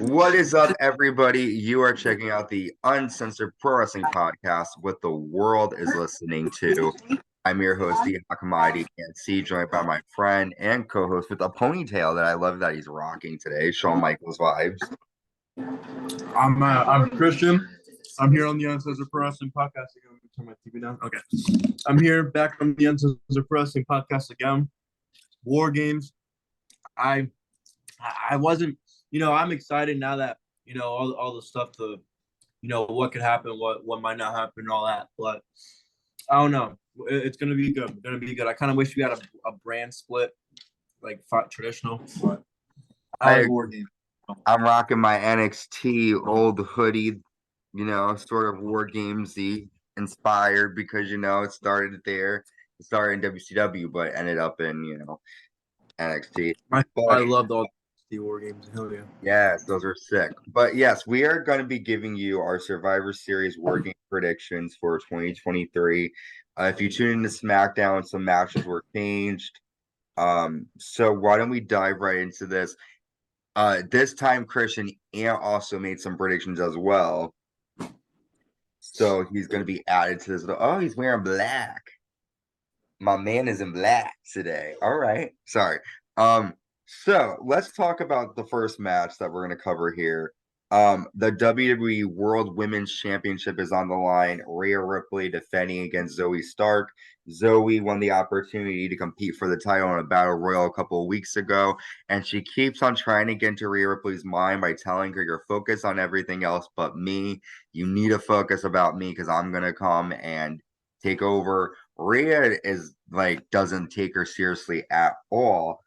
What is up, everybody? You are checking out the Uncensored Pro Wrestling Podcast, what the world is listening to. I'm your host, the Mighty Can't See, joined by my friend and co-host with a ponytail that I love that he's rocking today, Shawn Michaels vibes. I'm Christian. I'm here on the Uncensored Pro Wrestling Podcast again. Turn my TV down. Okay. I'm here back on the Uncensored Pro Wrestling Podcast again. WarGames. I wasn't, I'm excited now that, all the stuff to, what could happen, what might not happen, and all that. But I don't know. It's gonna be good. It's gonna be good. I kind of wish we had a brand split, like traditional. But I like WarGames. I'm rocking my NXT old hoodie, sort of WarGamesy inspired because it started there. It started in WCW, but ended up in NXT. I loved all the WarGames. Hell yeah. Yes, those are sick. But yes, we are going to be giving you our Survivor Series WarGame predictions for 2023. If you tune into SmackDown, some matches were changed. So why don't we dive right into this? This time Christian also made some predictions as well. So he's going to be added to this. Oh, he's wearing black. My man is in black today. All right. Sorry. So let's talk about the first match that we're going to cover here. The WWE World Women's Championship is on the line. Rhea Ripley defending against Zoey Stark. Zoey won the opportunity to compete for the title in a battle royal a couple of weeks ago, and she keeps on trying to get into Rhea Ripley's mind by telling her, "You're focused on everything else but me. You need to focus about me because I'm going to come and take over." Rhea doesn't take her seriously at all.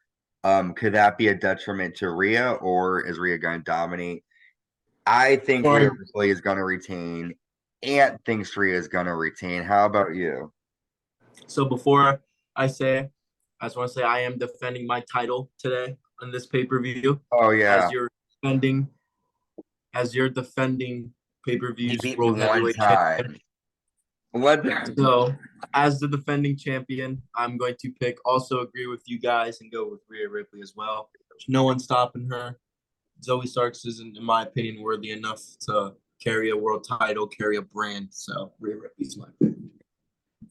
Could that be a detriment to Rhea, or is Rhea going to dominate? I think Rhea Ripley is going to retain. Ant thinks Rhea is going to retain. How about you? So before I just want to say I am defending my title today on this pay-per-view. Oh yeah. As you're defending pay-per-views World Heavyweight Champion. So, as the defending champion, I'm going to also agree with you guys and go with Rhea Ripley as well. No one's stopping her. Zoey Starks isn't, in my opinion, worthy enough to carry a world title, carry a brand. So, Rhea Ripley's my pick.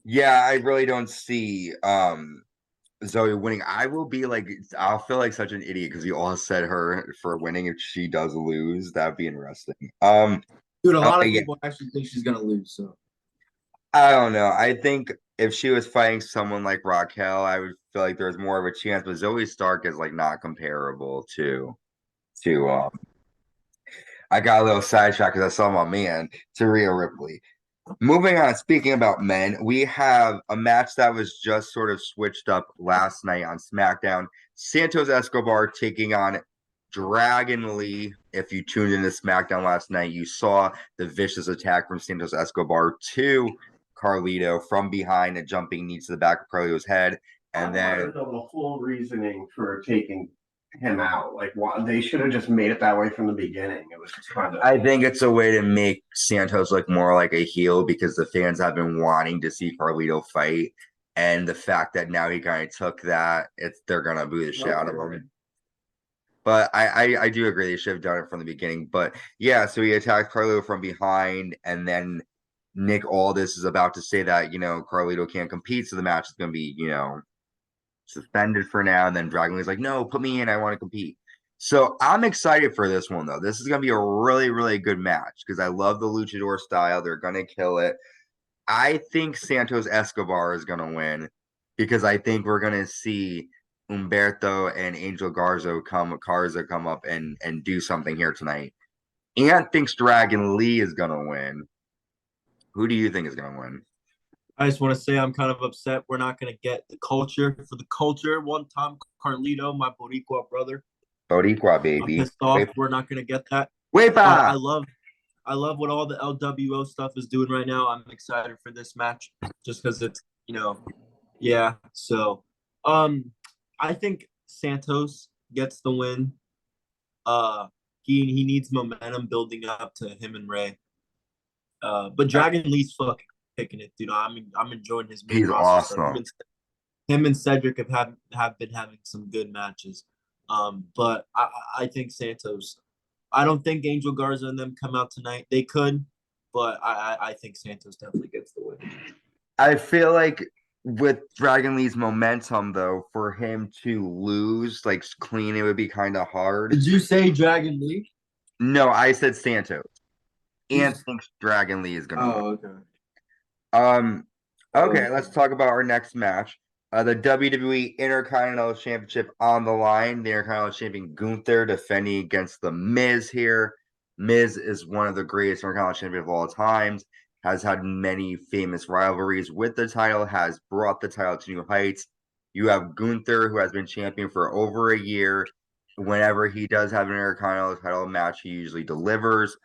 Yeah, I really don't see Zoey winning. I'll feel like such an idiot because we all said her for winning. If she does lose, that'd be interesting. Dude, a lot of people actually think she's gonna lose. So I don't know. I think if she was fighting someone like Raquel, I would feel like there's more of a chance. But Zoey Stark is not comparable to. I got a little sidetracked because I saw my man to Rhea Ripley. Moving on, speaking about men, we have a match that was just sort of switched up last night on SmackDown. Santos Escobar taking on Dragon Lee. If you tuned into SmackDown last night, you saw the vicious attack from Santos Escobar to Carlito from behind, a jumping knee to the back of Carlito's head. And then the full reasoning for taking him out. They should have just made it that way from the beginning. It was just kind of. I think it's a way to make Santos look more like a heel because the fans have been wanting to see Carlito fight, and the fact that now he kind of took that, they're gonna boo the shit out of him. But I do agree they should have done it from the beginning. But yeah, so he attacked Carlito from behind, and then Nick Aldis is about to say that Carlito can't compete, so the match is gonna be suspended for now. And then Dragon Lee's like, "No, put me in. I want to compete." So I'm excited for this one, though. This is going to be a really, really good match because I love the luchador style. They're going to kill it. I think Santos Escobar is going to win because I think we're going to see Humberto and Angel Garza come up and do something here tonight. Ant thinks Dragon Lee is going to win. Who do you think is going to win? I just want to say I'm kind of upset we're not going to get the culture for the culture one time. Carlito, my Boricua brother. Boricua, baby. I'm pissed off. We're not going to get that. I love what all the LWO stuff is doing right now. I'm excited for this match just because it's, yeah. So, I think Santos gets the win. He needs momentum building up to him and Ray. But Dragon Lee's fucking picking it, dude. I'm enjoying his. He's awesome. Him and Cedric have been having some good matches. But I think Santos. I don't think Angel Garza and them come out tonight. They could, but I think Santos definitely gets the win. I feel like with Dragon Lee's momentum, though, for him to lose like clean, it would be kind of hard. Did you say Dragon Lee? No, I said Santos. And thinks Dragon Lee is gonna win. Oh, okay. Okay, let's talk about our next match. The WWE Intercontinental Championship on the line. The Intercontinental Champion Gunther defending against the Miz here. Miz is one of the greatest Intercontinental Champions of all times. Has had many famous rivalries with the title. Has brought the title to new heights. You have Gunther, who has been champion for over a year. Whenever he does have an Intercontinental title match, he usually delivers.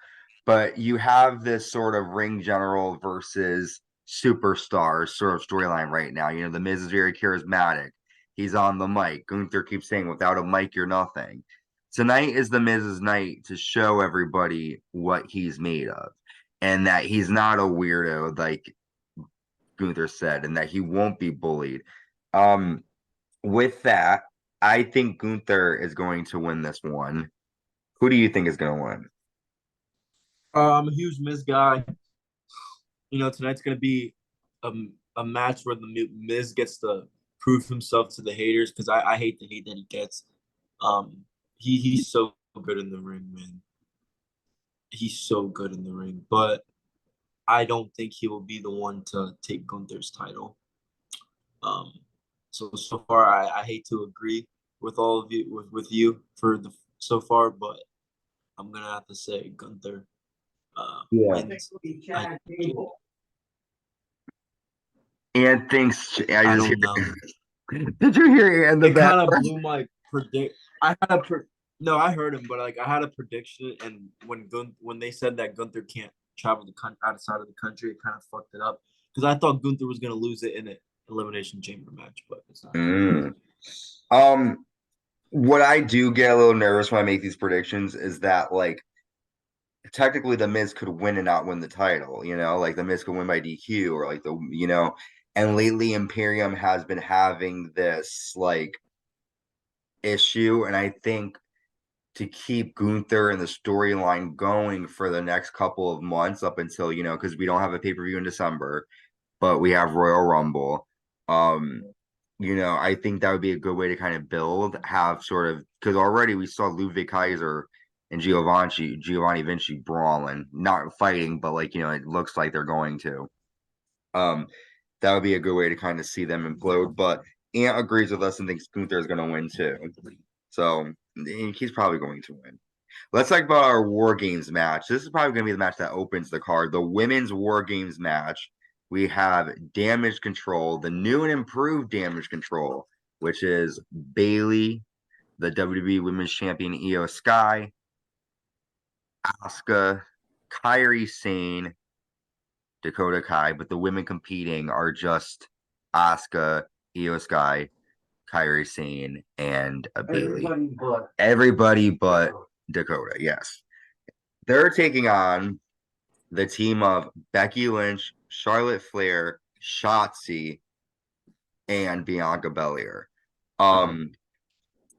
But you have this sort of ring general versus superstar sort of storyline right now. You know, The Miz is very charismatic. He's on the mic. Gunther keeps saying, without a mic, you're nothing. Tonight is The Miz's night to show everybody what he's made of and that he's not a weirdo, like Gunther said, and that he won't be bullied. With that, I think Gunther is going to win this one. Who do you think is going to win? I'm a huge Miz guy. You know, tonight's gonna be a match where the Miz gets to prove himself to the haters because I hate the hate that he gets. He's so good in the ring, man. He's so good in the ring, but I don't think he will be the one to take Gunther's title. So far, I hate to agree with all of you with you for the so far, but I'm gonna have to say Gunther wins. And thinks I don't know. Did you hear in the It back? kind of blew my predict. I had a no, I heard him, but like I had a prediction, and when they said that Gunther can't travel the outside of the country, it kind of fucked it up because I thought Gunther was gonna lose it in an elimination chamber match, but it's not. What I do get a little nervous when I make these predictions is that like technically the Miz could win and not win the title, you know, like the Miz could win by DQ or like and lately Imperium has been having this like issue, and I think to keep Gunther and the storyline going for the next couple of months up until, because we don't have a pay-per-view in December, but we have Royal Rumble. I think that would be a good way to kind of have sort of, because already we saw Ludwig Kaiser and Giovanni Vinci brawling, not fighting, but like, it looks like they're going to. That would be a good way to kind of see them implode. But Ant agrees with us and thinks Gunther is going to win too. So he's probably going to win. Let's talk about our WarGames match. This is probably going to be the match that opens the card. The women's WarGames match. We have Damage Control, the new and improved Damage Control, which is Bayley, the WWE Women's Champion Io Sky, Asuka, Kairi Sane, Dakota Kai, but the women competing are just Asuka, Io Sky, Kairi Sane, and Bayley. Everybody but Dakota, yes. They're taking on the team of Becky Lynch, Charlotte Flair, Shotzi, and Bianca Belair.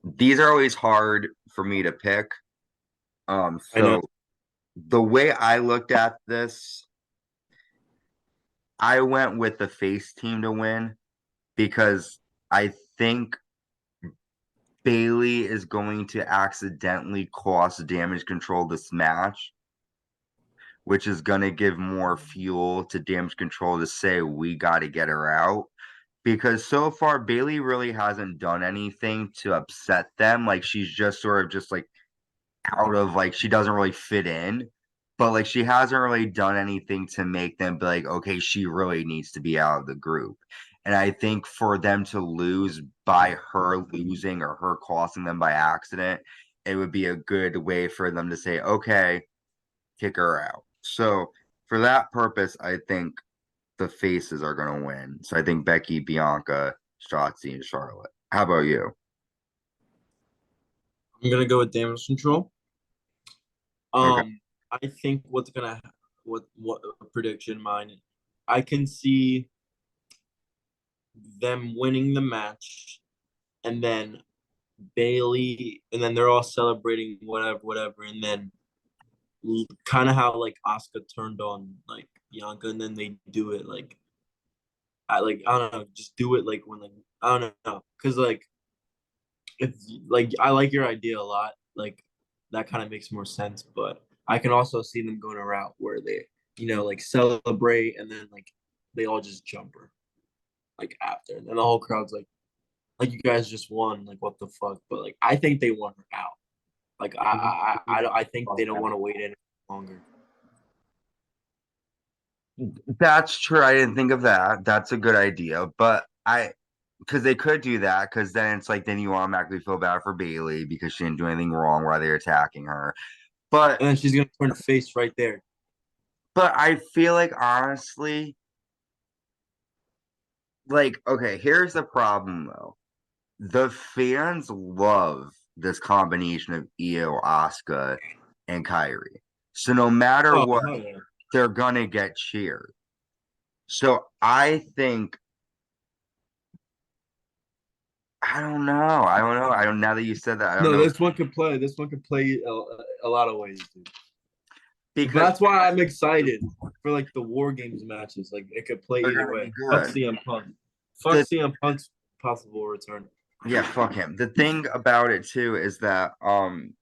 These are always hard for me to pick. So the way I looked at this, I went with the face team to win because I think Bayley is going to accidentally cost Damage Control this match, which is going to give more fuel to Damage Control to say we got to get her out. Because so far, Bayley really hasn't done anything to upset them. Like, she's just sort of just like out of like, she doesn't really fit in. But like, she hasn't really done anything to make them be like, okay, she really needs to be out of the group. And I think for them to lose by her losing or her costing them by accident, it would be a good way for them to say, okay, kick her out. So for that purpose, I think the faces are going to win. So I think Becky, Bianca, Shotzi, and Charlotte. How about you? I'm gonna go with Damage Control. Okay. I think what prediction mine. I can see them winning the match, and then Bailey, and then they're all celebrating whatever, and then kind of how like Asuka turned on like Bianca, and then they do it like I don't know, just do it like when like I don't know, because like it's like I like your idea a lot, like that kind of makes more sense, but I can also see them going a route where they like celebrate and then like they all just jump her like after, and then the whole crowd's like you guys just won, like what the fuck, but like I think they want her out. Like I think they don't want to wait any longer. That's true. I didn't think of that. That's a good idea. But because they could do that, because then it's like, then you automatically feel bad for Bailey because she didn't do anything wrong while they're attacking her. But And then she's gonna turn face right there. I feel like, honestly, like, okay, here's the problem though. The fans love this combination of Io, Asuka, and Kairi. So no matter Oh, what, yeah. they're gonna get cheered. So I think I don't know. I don't know. I don't. Now that you said that, I don't No, know this one could play. This one could play a lot of ways, dude. But because that's why I'm excited for like the War Games matches. Like it could play they're either gonna way. be Fuck good. CM Punk. Fuck CM Punk's possible return. Yeah, fuck him. The thing about it too is that um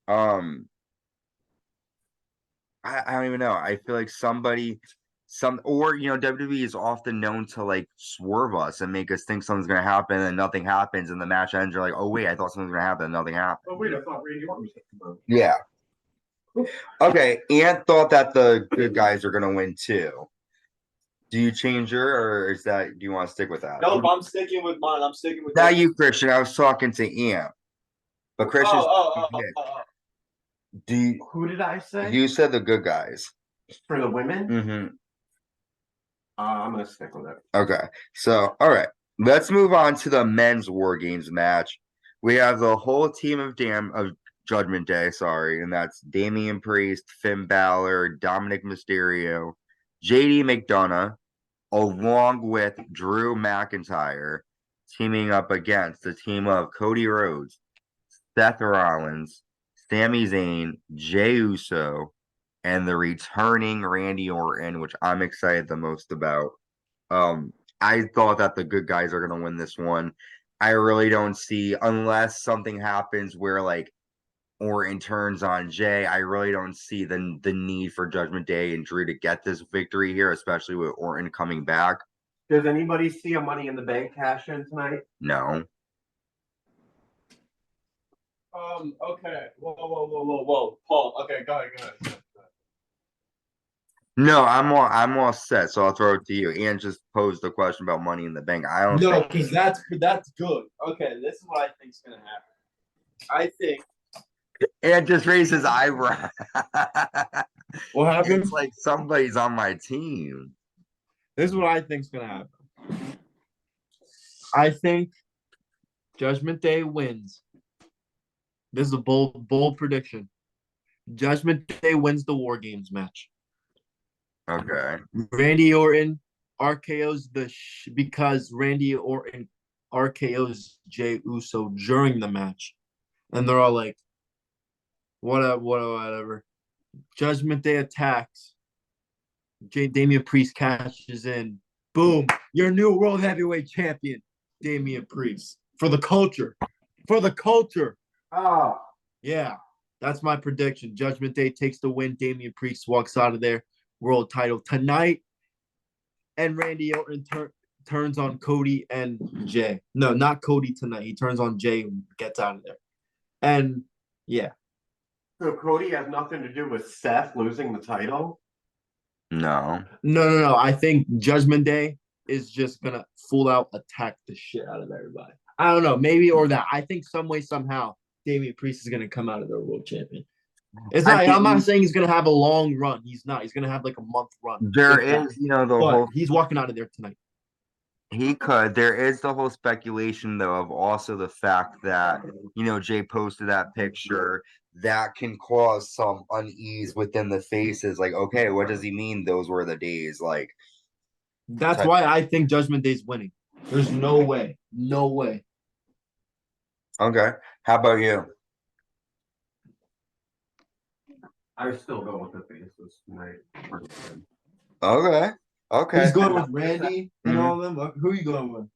I don't even know. I feel like WWE is often known to like swerve us and make us think something's gonna happen and nothing happens and the match ends. You're like, oh wait, I thought something was gonna happen and nothing happened. Oh wait, I thought Randy Orton was coming out. Yeah. Okay. Ant thought that the good guys are gonna win too. Do you change your, or is that, do you want to stick with that? Nope, I'm sticking with mine. I'm sticking with Not this. you, Christian. I was talking to Ant. But Christian, Oh. do you, Who did I say? you said the good guys. For the women? Mm-hmm. I'm gonna stick with it. Okay. So, all right. Let's move on to the men's War Games match. We have the whole team of Judgment Day, sorry, and that's Damian Priest, Finn Balor, Dominic Mysterio, JD McDonough, along with Drew McIntyre, teaming up against the team of Cody Rhodes, Seth Rollins, Sami Zayn, Jey Uso, and the returning Randy Orton, which I'm excited the most about. I thought that the good guys are going to win this one. I really don't see, unless something happens where like Orton turns on Jay, I really don't see the need for Judgment Day and Drew to get this victory here, especially with Orton coming back. Does anybody see a Money in the Bank cash in tonight? No. Okay. Whoa. Paul. Okay, go ahead. No, I'm all set, so I'll throw it to you. Ian just posed the question about Money in the Bank. I don't No, think because that's good. Okay, this is what I think's gonna happen. I think Ian just raised his eyebrow. what happened. It's like somebody's on my team. This is what I think's gonna happen. I think Judgment Day wins. This is a bold prediction. Judgment Day wins the War Games match. Okay. Randy Orton RKO's because Randy Orton RKO's Jey Uso during the match, and they're all like, whatever. Judgment Day attacks. Damian Priest cashes in. Boom! Your new World Heavyweight Champion, Damian Priest, for the culture. For the culture. Oh, Yeah, that's my prediction. Judgment Day takes the win. Damian Priest walks out of there. World title tonight, and Randy Orton turns on Cody and Jay. No, not Cody tonight. He turns on Jay and gets out of there. And yeah. so Cody has nothing to do with Seth losing the title? No. No. I think Judgment Day is just gonna full out attack the shit out of everybody. I don't know, maybe or that. I think some way, somehow, Damian Priest is gonna come out of their world champion. It's not. I'm not saying he's gonna have a long run. He's not. He's gonna have like a month run. There is, the whole. He's walking out of there tonight. He could. There is the whole speculation, though, of also the fact that, Jay posted that picture that can cause some unease within the faces. Like, okay, what does he mean? Those were the days. Like, that's why I think Judgment Day's winning. There's no way. No way. Okay. How about you? I still go with the faces tonight. Okay. Okay. He's going with Randy and Mhm. all of them. Who are you going with?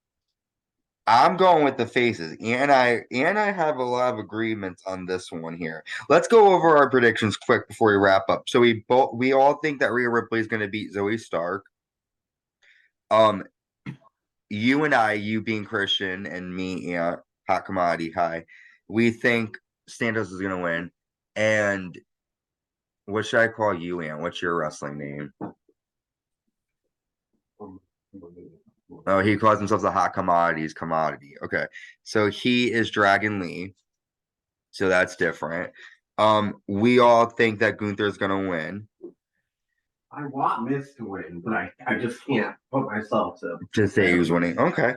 I'm going with the faces. And I have a lot of agreements on this one here. Let's go over our predictions quick before we wrap up. So we all think that Rhea Ripley is going to beat Zoey Stark. You and I, you being Christian and me, Hot Commodity High, we think Santos is going to win. And what should I call you, Ann? What's your wrestling name? Oh, he calls himself the Hot Commodities Commodity. Okay. So he is Dragon Lee. So that's different. We all think that Gunther is gonna win. I want Miz to win, but I just can't put myself to say who's winning. Okay.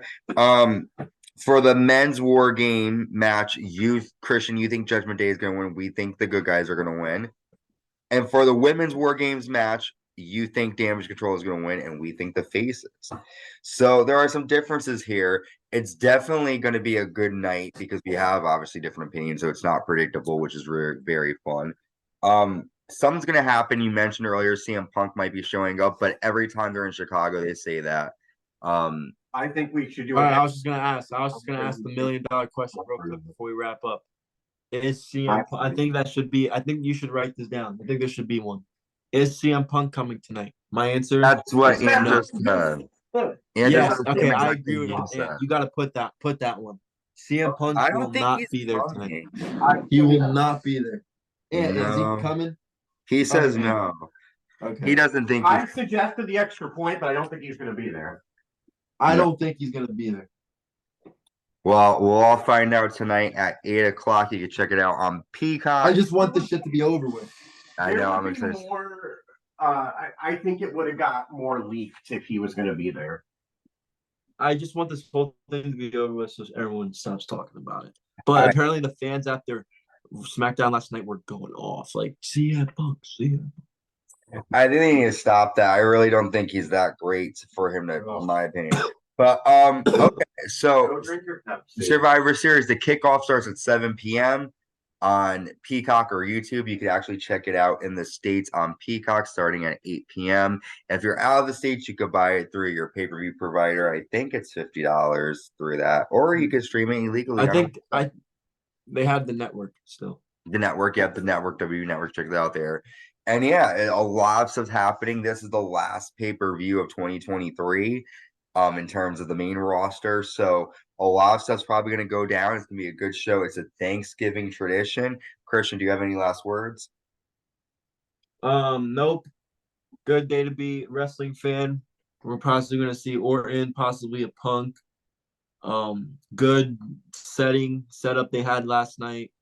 For the men's war game match, Christian, you think Judgment Day is gonna win. We think the good guys are gonna win. And for the women's war games match, you think Damage Control is going to win, and we think the faces. So there are some differences here. It's definitely going to be a good night because we have obviously different opinions, so it's not predictable, which is very, very fun. Something's going to happen. You mentioned earlier CM Punk might be showing up, but every time they're in Chicago, they say that. I think we should do All it. right, I was just gonna ask the $1,000,000 question real quick before we wrap up. Is CM Punk, I think that should be. I think you should write this down. I think there should be one. Is CM Punk coming tonight? My answer. That's what is Ian no. just said. Ian Yes. just said the Okay, same I exact agree thing with you you. just And said. you got to put that one. CM Punk I will don't think not he's be there tonight. coming. He will not be there. And is he No. coming? He says Okay. no. Okay. He doesn't think I suggested the extra point, but I don't think he's going to be there. I No. don't think he's gonna be there. Well, we'll all find out tonight at 8 o'clock. You can check it out on Peacock. I just want this shit to be over with. I There know. would I'm be excited. more. I think it would have got more leaked if he was going to be there. I just want this whole thing to be over with so everyone stops talking about it. But All right. apparently the fans after SmackDown last night were going off. Like, CM Punk, CM. I think they need to stop that. I really don't think he's that great for him to, in my opinion. But okay. So Go drink your Pepsi. Survivor Series, the kickoff starts at 7 p.m. on Peacock or YouTube. You can actually check it out in the States on Peacock starting at 8 p.m. If you're out of the States, you could buy it through your pay-per-view provider. I think it's $50 through that. Or you could stream it illegally. I think they have the network still. The network, the network, W network, check it out there. And yeah, a lot of stuff happening. This is the last pay-per-view of 2023 in terms of the main roster. So a lot of stuff's probably going to go down. It's going to be a good show. It's a Thanksgiving tradition. Christian, do you have any last words? Nope. Good day to be a wrestling fan. We're possibly going to see Orton, possibly a Punk. Good setup they had last night.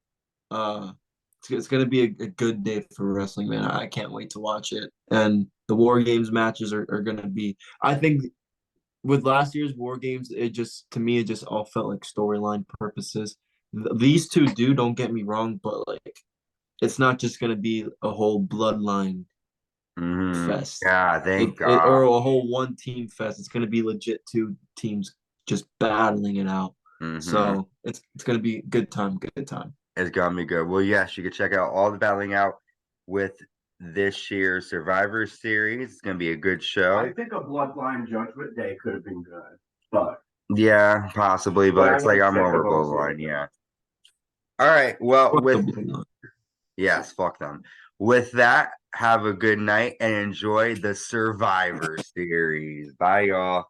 It's going to be a good day for wrestling, man. I can't wait to watch it. And the War Games matches are going to be, I think with last year's War Games, it just all felt like storyline purposes. These two don't get me wrong, but like, it's not just going to be a whole bloodline fest. Yeah, thank God. Or a whole one team fest. It's going to be legit two teams just battling it out. So it's going to be good time. It's gonna be good. Well, yes, you can check out all the battling out with this year's Survivor Series. It's gonna be a good show. I think a Bloodline Judgment Day could have been good, but yeah, possibly. But it's like I'm over both Bloodline. Yeah. All right. Well, yes, fuck them. With that, have a good night and enjoy the Survivor Series. Bye, y'all.